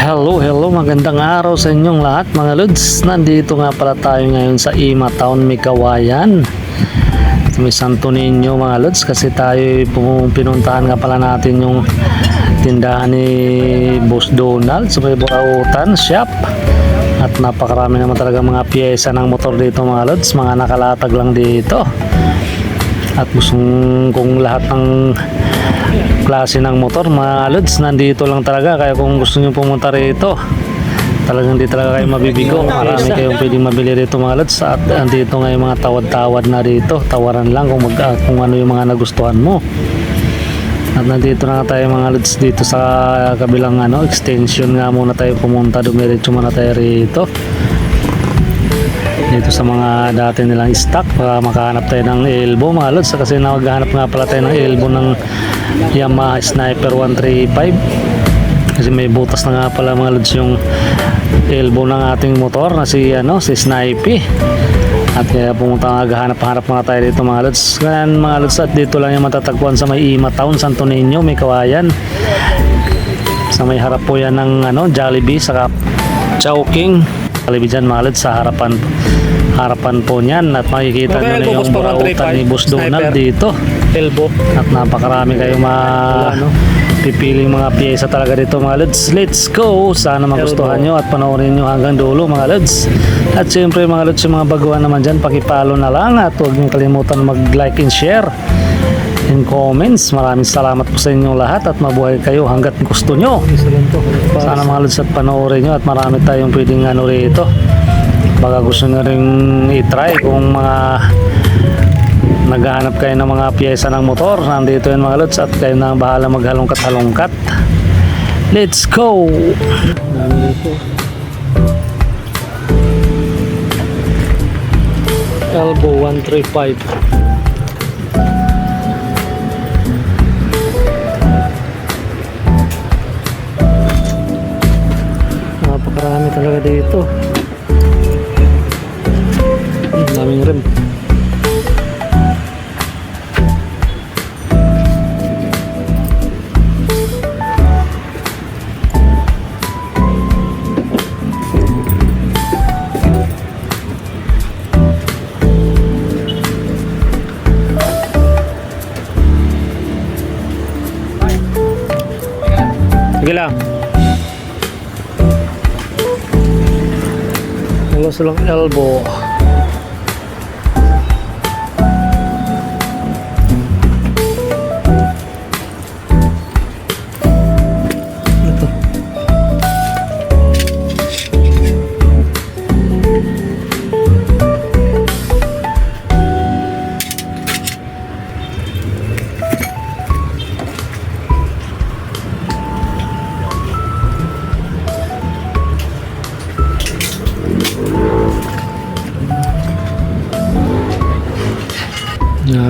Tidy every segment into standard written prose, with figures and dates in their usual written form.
Hello, magandang araw sa inyong lahat mga Lods. Nandito nga pala tayo ngayon sa Ima Town, Mikawayan, sa may Santo Niño mga Lods, kasi tayo pinuntahan nga pala natin yung tindahan ni Boss Donald sa may Burautan Shop. At napakarami naman talaga mga piyesa ng motor dito mga Lods, mga nakalatag lang dito. At gustong kung lahat ng klase ng motor mga Lods, nandito lang talaga. Kaya kung gusto nyo pumunta rito, talagang hindi talaga kayo mabibigo. Marami kayong pwedeng mabili rito mga Lods. At andito nga yung mga tawad-tawad na rito, tawaran lang kung ano yung mga nagustuhan mo. At nandito na tayo mga Lods dito sa kabilang extension nga muna tayo pumunta. Dumiretso muna tayo rito dito sa mga dati nilang stock para makahanap tayo ng elbow mga Lods, kasi naghahanap nga pala tayo ng elbow ng Yamaha Sniper 135 kasi may butas na nga pala mga Lods yung elbow ng ating motor na si Snipey. At kaya pumunta nga, hanap-hanap mga tayo dito mga Lods. Ganyan mga Lods, at dito lang yung matatagpuan sa may Ima Town, Santo Niño, Mikawayan. Sa may harap po yan ng Jollibee saka Chowking. Jollibee dyan mga Lods, sa harapan po niyan. At makikita nyo na yung burautan ni Boss Donald dito. Elbow. At napakarami kayong pipiling mga piyesa talaga dito mga Lods. Let's go! Sana magustuhan nyo at panoorin nyo hanggang dulo mga Lods. At siyempre mga Lods, yung mga baguhan naman dyan, pakipalo na lang at huwag nyo kalimutan mag-like and share and comments. Maraming salamat po sa inyong lahat at mabuhay kayo hanggat gusto nyo. Sana mga Lods at panoorin nyo at marami tayong pwedeng rito. Baka gusto nyo rin i-try kung mga naghahanap kayo ng mga piyesa ng motor. Nandito yun mga Lods at kayo na bahala maghalongkat-halongkat. Let's go! Elbow 135. Napakarami talaga dito. Daming rim. Sige lang. Wala silang elbow.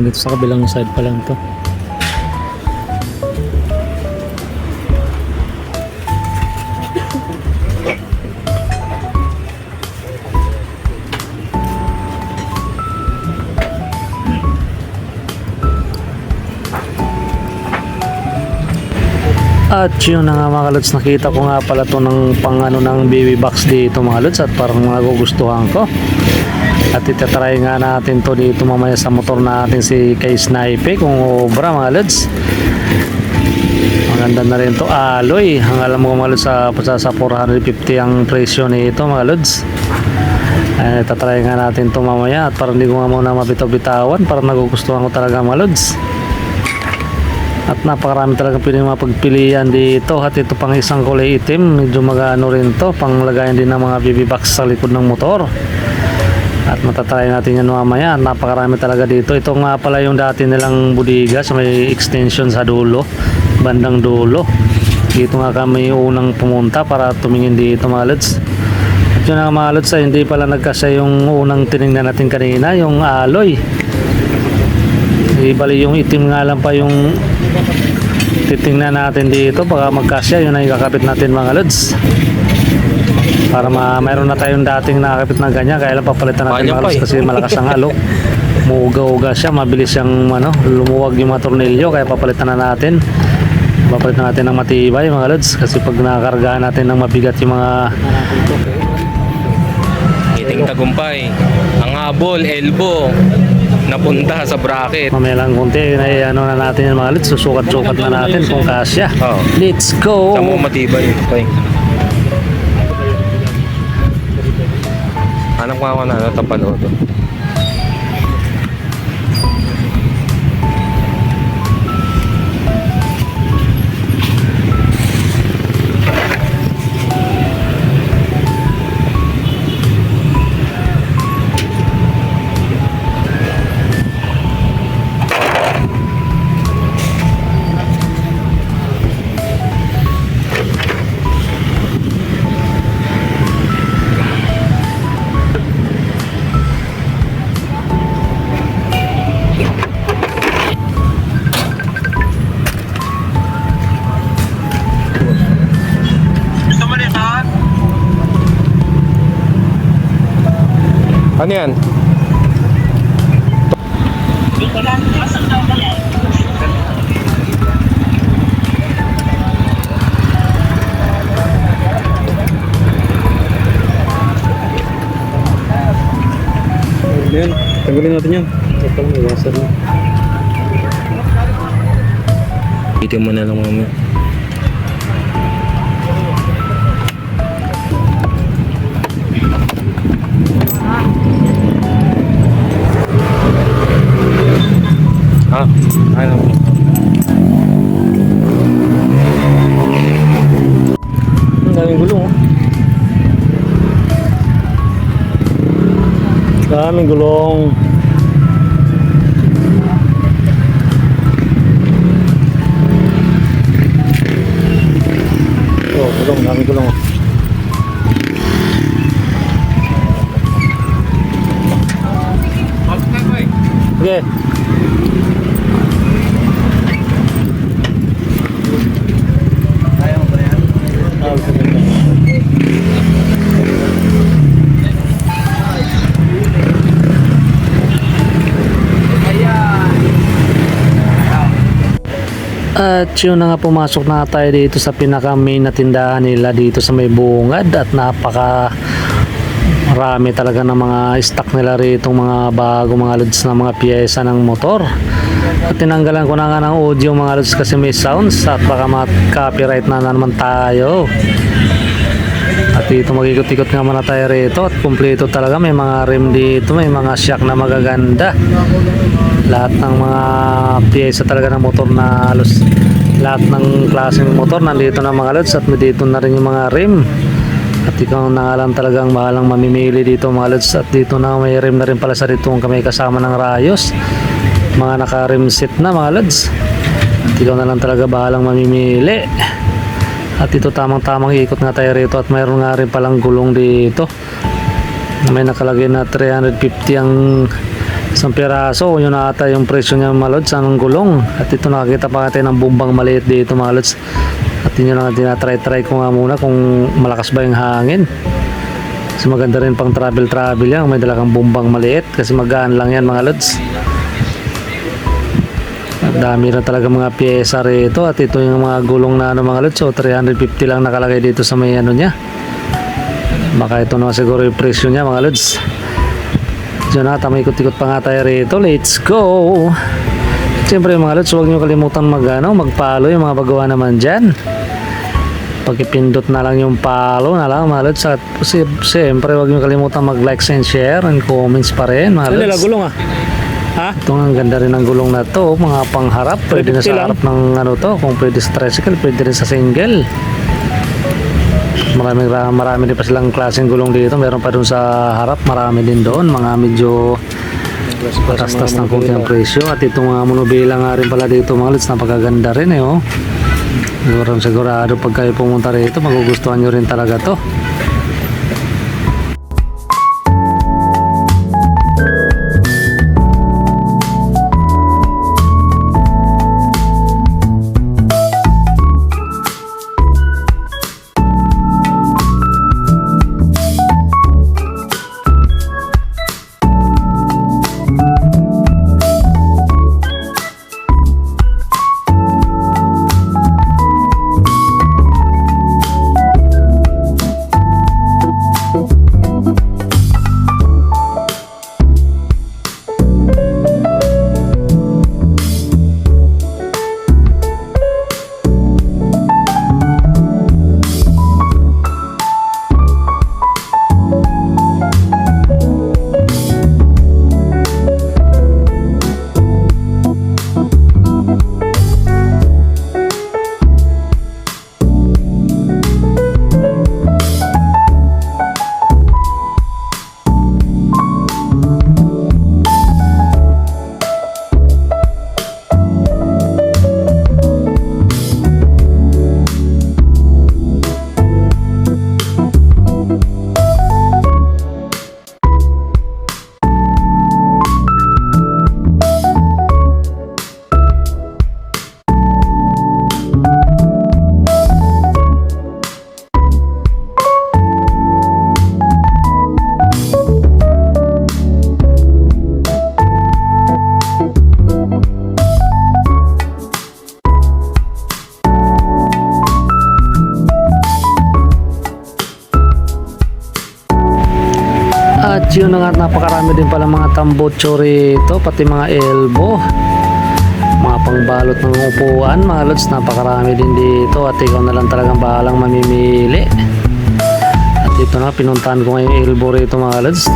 Dito sa kabilang side pa lang to. At yun na nga mga Lods, nakita ko nga pala to ng ng baby box dito mga Lods, at parang nagugustuhan ko. At itatry nga natin to dito mamaya sa motor natin si kay Snipey kung obra mga Lods. Maganda na rin to alloy. Ang alam mo mga Lods, sa 450 ang presyo nito mga Lods. Ay, itatry nga natin to mamaya at parang hindi ko nga muna mabitaw-bitawan, parang nagugustuhan ko talaga mga Lods. At napakarami talaga pwedeng mapagpilian dito. At ito pang isang kulay itim, medyo magano rin to, pang lagayan din ng mga BB box sa likod ng motor. At matatry natin yan mamaya. Napakarami talaga dito. Ito nga pala yung dati nilang budiga sa may extension sa dulo, bandang dulo. Dito nga kami unang pumunta para tumingin dito mga Lods. At yun nga mga Lods, hindi pala nagkasya yung unang tinignan natin kanina, yung alloy. Bali yung itim nga lang pa yung titingnan natin dito, baka magkasya. Yun ang ikakapit natin mga Lods. Para mayroon na tayong dating nakakapit na ganyan, kaya lang papalitan natin mga Lods kasi malakas ang alok. Muuga-uga siya, mabilis siyang lumuwag yung mga tornilyo, kaya papalitan na natin. Papalit natin ng matibay mga lods, kasi pag nakakargahan natin ng mabigat yung mga Iting tagumpay. Ang habol, elbow, napunta sa bracket. mamaya lang konti, ano na natin yung mga lods, susukat-sukat na natin kung kasya. Oh. Let's go! Tamo matibay. Okay. Anak ko ako na natapalo to. Ano yan? Yan, tanggalin natin yan. Ito lang, iwasan mo. Itin mo na lang mamaya. Ah, ano? Ang daming gulong, oh. Daming gulong. Oh, gulong, daming gulong, oh. Okay. At yun na nga, pumasok na tayo dito sa pinaka main na tindahan nila dito sa may bungad, at napaka marami talaga ng mga stock nila rito, mga bago mga lods na mga piyesa ng motor. At tinanggalan ko na nga ng audio mga lods kasi may sounds at baka copyright na naman tayo. At dito mag-ikot-ikot nga muna tayo rito, at kumpleto talaga, may mga rim dito, may mga shock na magaganda, lahat ng mga piyesa talaga ng motor na halos lahat ng klaseng motor nandito na mga lods, at dito na rin yung mga rim. At ikaw na nga lang talagang bahalang mamimili dito mga lods, at dito na may rim na rin pala sa rito kung kami kasama ng rayos, mga naka rim set na mga lods, at ikaw na lang talaga bahalang mamimili. At ito tamang-tamang ikot nga tayo rito, at mayroon nga rin palang gulong dito, may nakalagay na 350 ang isang piraso. Yun na ata yung presyo niya mga lods, anong gulong. At ito nakakita pa natin ng bumbang maliit dito mga lods, at yun lang tinatry ko nga muna kung malakas ba yung hangin, kasi maganda rin pang travel yan, may dala kang bumbang maliit kasi magaan lang yan mga lods. At dami na talaga mga pyesa rito, at ito yung mga gulong na ano mga lods, so 350 lang nakalagay dito sa may ano niya. Baka ito na siguro yung presyo niya mga lods. Diyan na, ikot-ikot pa nga tayo rito. Let's go! Siyempre mga lods, huwag nyo kalimutan mag-follow yung mga bagawa naman dyan. Pagkipindot na lang yung follow na lang mga lods. At siyempre huwag nyo kalimutan mag-likes and share and comments pa rin mga lods. Gulong ah. Ha? Ito nga, ang ganda rin ng gulong na to, mga pangharap. Pwede na sa harap ng ano to, kung pwede sa tricycle, pwede rin sa single. Marami din pa silang klaseng gulong dito. Meron pa dun sa harap, marami din doon, mga medyo tastas ng konti ang presyo. At itong mga monobila nga rin pala dito mga lods, napakaganda rin oh. Sigurado pag kayo pumunta rito, magugustuhan nyo rin talaga to. yun na nga, napakarami din pala mga tambocho rito, pati mga elbow, mga pangbalot ng upuan mga lods, napakarami din dito at ikaw na lang talagang bahalang mamimili. At ito na, pinuntahan ko ngayong elbow rito mga lods.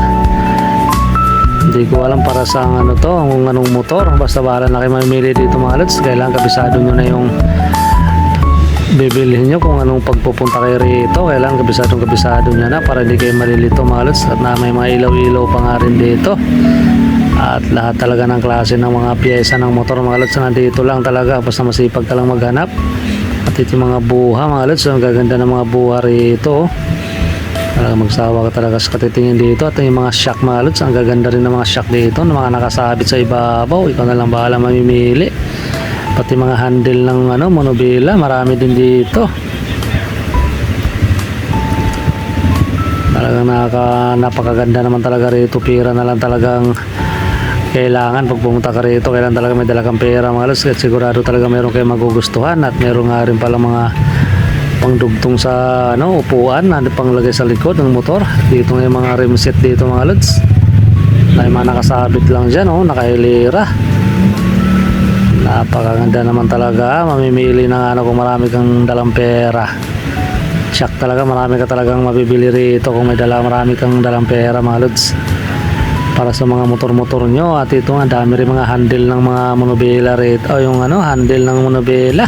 Hindi ko alam para sa ano to, kung anong motor, basta bahala na kayo mamimili dito mga lods. Kailangan kabisado nyo na yung bibilihin nyo kung anong pagpupunta kayo rito. Kailangan kabisado nyo na para hindi kayo malilito mga lods. At na may mga ilaw-ilaw pa nga rin dito. At lahat talaga ng klase ng mga piyesa ng motor mga lods na nandito lang talaga, basta masipag ka lang maghanap. At ito yung mga buha mga lods, ang gaganda ng mga buha rito. Talaga magsawa ka talaga sa katitingin dito. At yung mga shock mga lods, ang gaganda rin ng mga shock dito, ng mga nakasabit sa ibabaw. Ikaw na lang bahala mamimili. Pati mga handle ng monobila, marami din dito. Talagang napakaganda naman talaga rito. Pira na lang talagang kailangan pag pumunta ka rito. Kailangan talaga may dala kang pera mga lods, at sigurado talaga meron kayo magugustuhan. At meron nga rin pala mga pangdugtong sa upuan na panglagay sa likod ng motor. Dito nga yung mga rim set dito mga lods, na yung mga nakasabit lang dyan, nakahilera. Napakaganda naman talaga. Mamimili na kung marami kang dalang pera. Shock talaga, marami ka talagang mabibili rito kung may marami kang dalang pera mga lods, para sa mga motor-motor nyo. At ito nga, dami rin mga handle ng mga monobela rito, yung handle ng monobela.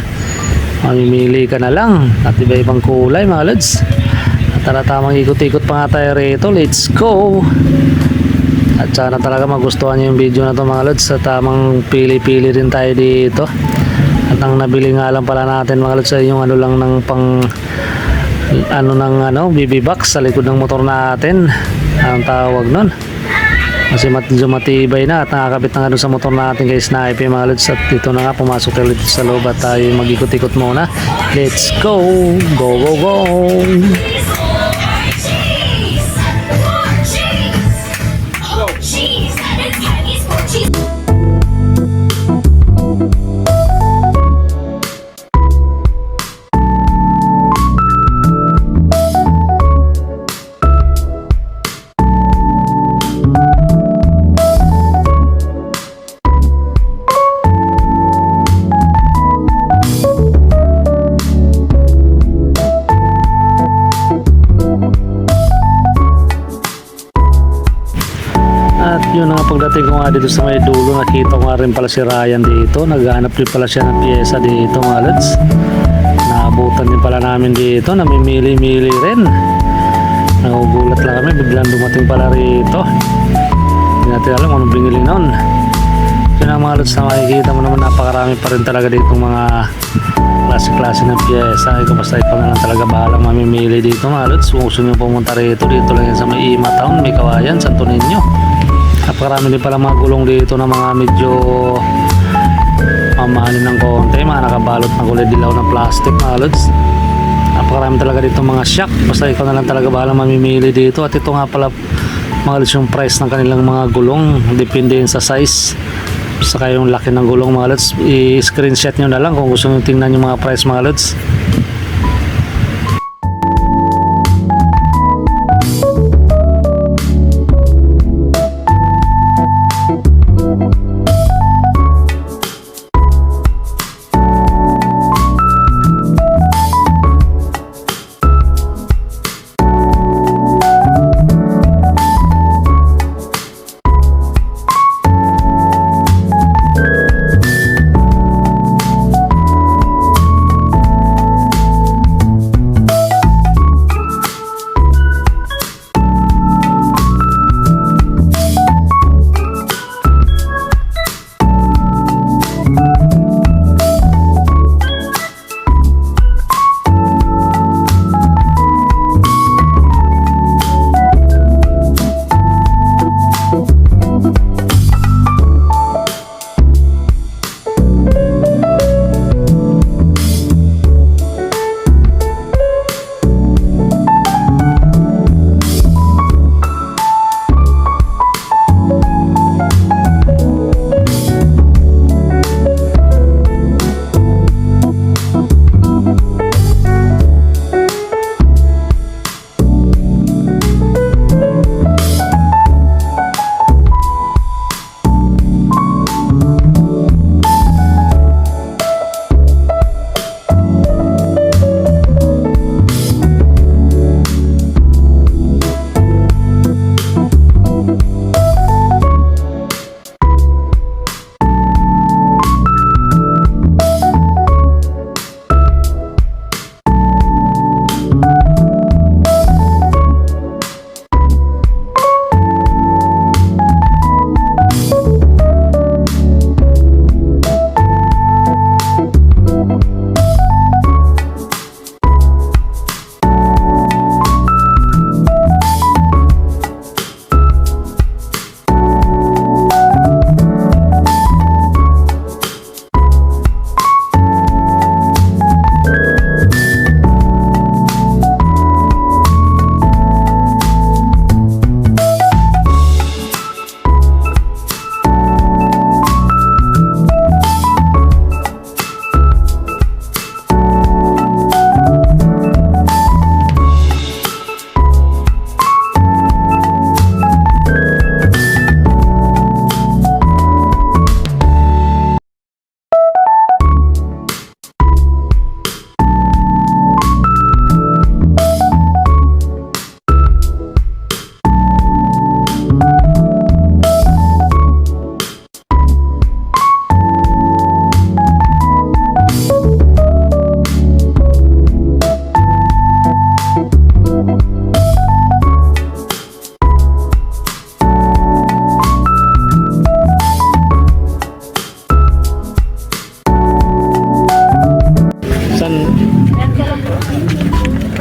Mamimili ka na lang, at iba-ibang kulay mga lods. At tara, tamang ikot-ikot pa nga tayo rito. Let's go! At sana talaga magustuhan nyo yung video na to mga lods. At tamang pili-pili rin tayo dito. At ang nabili nga lang pala natin mga lods ay yung lang ng pang BB box sa likod ng motor natin, ang tawag nun. Kasi medyo matibay na at nakakabit na nga doon sa motor natin kay Snipe mga lods. At dito na nga, pumasok tayo sa loob at tayo mag-ikot-ikot muna. Let's go! Go, go, go! At yun nga, pagdating ko nga dito sa may dulo, nakita ko nga rin pala si Ryan dito. Naghahanap din pala siya ng pyesa dito mga lods. Naabutan din pala namin dito, namimili-mili rin. Nagugulat lang kami, biglang dumating pala rito. Hindi natin alam kung anong binili nun. Yun ang mga lods, na makikita mo naman, napakarami pa rin talaga dito mga klase-klase ng pyesa. Ikaw basta ikaw na lang talaga bahalang mamimili dito mga lods. Kung gusto nyo pumunta rito, dito lang yan sa may Ima Town, may Kawayan, Santo Niño. Napakarami din pala mga gulong dito na mga medyo mamahalin ng konti, mga nakabalot na kulay dilaw na plastic mga lods. Napakarami talaga dito mga shock, basta ikaw na lang talaga bahalang mamimili dito. At ito nga pala mga lods, yung price ng kanilang mga gulong, depende yun sa size saka yung laki ng gulong mga lods. I-screenshot nyo na lang kung gusto nyo tingnan yung mga price mga lods.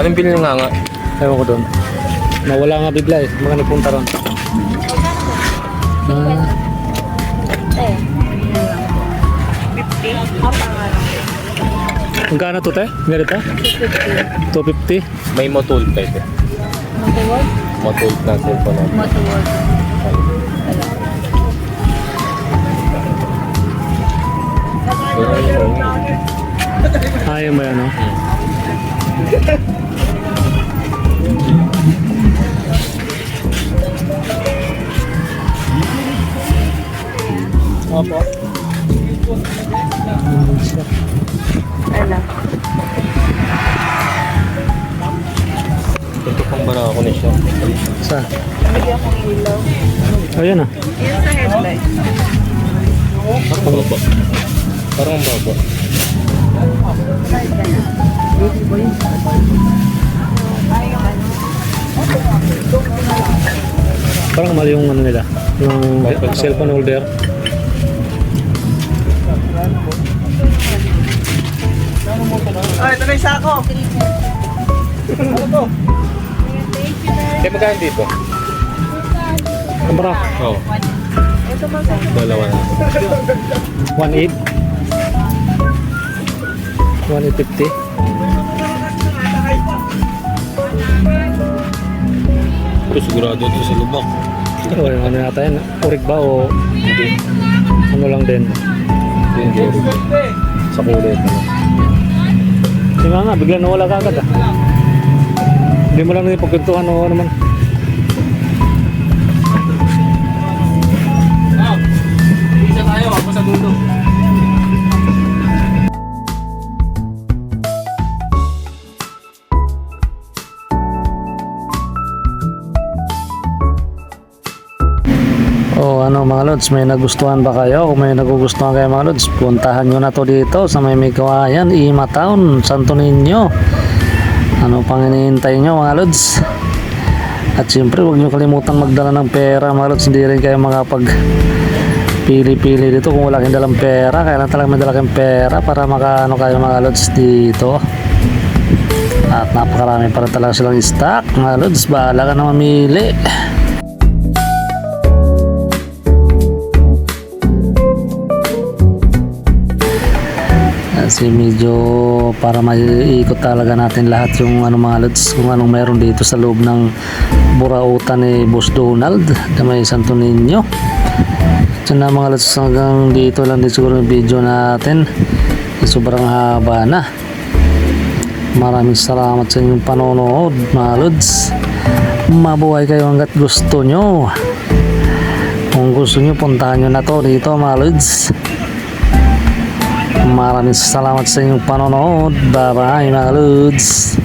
Anong bilhin nga nga? Ewan ko doon. Nawala nga bigla eh. Mga nagpunta ron. Ang gana to, te? Ganito? 250. May motul tayo. Motorword? Motul na cellphone natin. Motorword. Ayaw mo yan, no? Opo. Ala. Ito pang bara ako na siya. Sa? Bigyan kong ilaw. Ayan ah. Yan sa headlight. Parang baba. Parang baba. Parang mali yung ano nila. Yung cellphone holder. Ay, ito na yung sako. Kaya magkano dito? Ang barak. Oo. Ito ba sa Dalawa na. 1.8. 1.850. Pero sigurado ito sa lubak. Ano yung ano yata yan? Urik ba o ano lang din? Hindi. Sa kulay ito. Si nga nga, bigla nawala ka agad ah. Hindi mo lang nila pagkwentuhan o ano man. Isa tayo, ako sa dulo. O ano mga lods, may nagustuhan ba kayo? Kung may nagugustuhan kayo mga lods, puntahan nyo na to dito sa may Kawayan, Ima Town, Santo Niño. Ano pang hinihintay nyo mga lods? At siyempre huwag nyo kalimutan magdala ng pera mga lods. Hindi rin kayo makapag pili-pili dito kung wala kayong dalang pera. Kaya lang talaga may dala kayong pera para makaano kayo mga lods dito. At napakarami para talaga silang stock mga lods. Bahala ka na mamili. Kasi medyo para maiikot talaga natin lahat yung ano mga lods, kung anong meron dito sa loob ng burautan ni Boss Donald na may Santo Niño. So na mga lods, hanggang dito lang din siguro yung video natin. Sobrang haba na. Maraming salamat sa inyong panonood mga lods. Mabuhay kayo hanggat gusto nyo. Kung gusto nyo, puntahan nyo na to dito mga lods. Maraming salamat sa inyong panonood. Bye bye mga lods.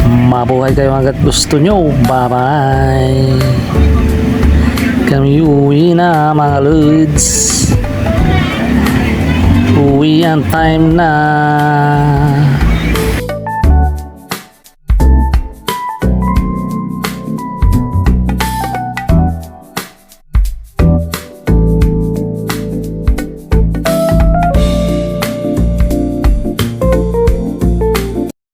Mabuhay kayo hanggat gusto nyo. Bye bye. Kami uwi na mga lods. Uwi ang time na.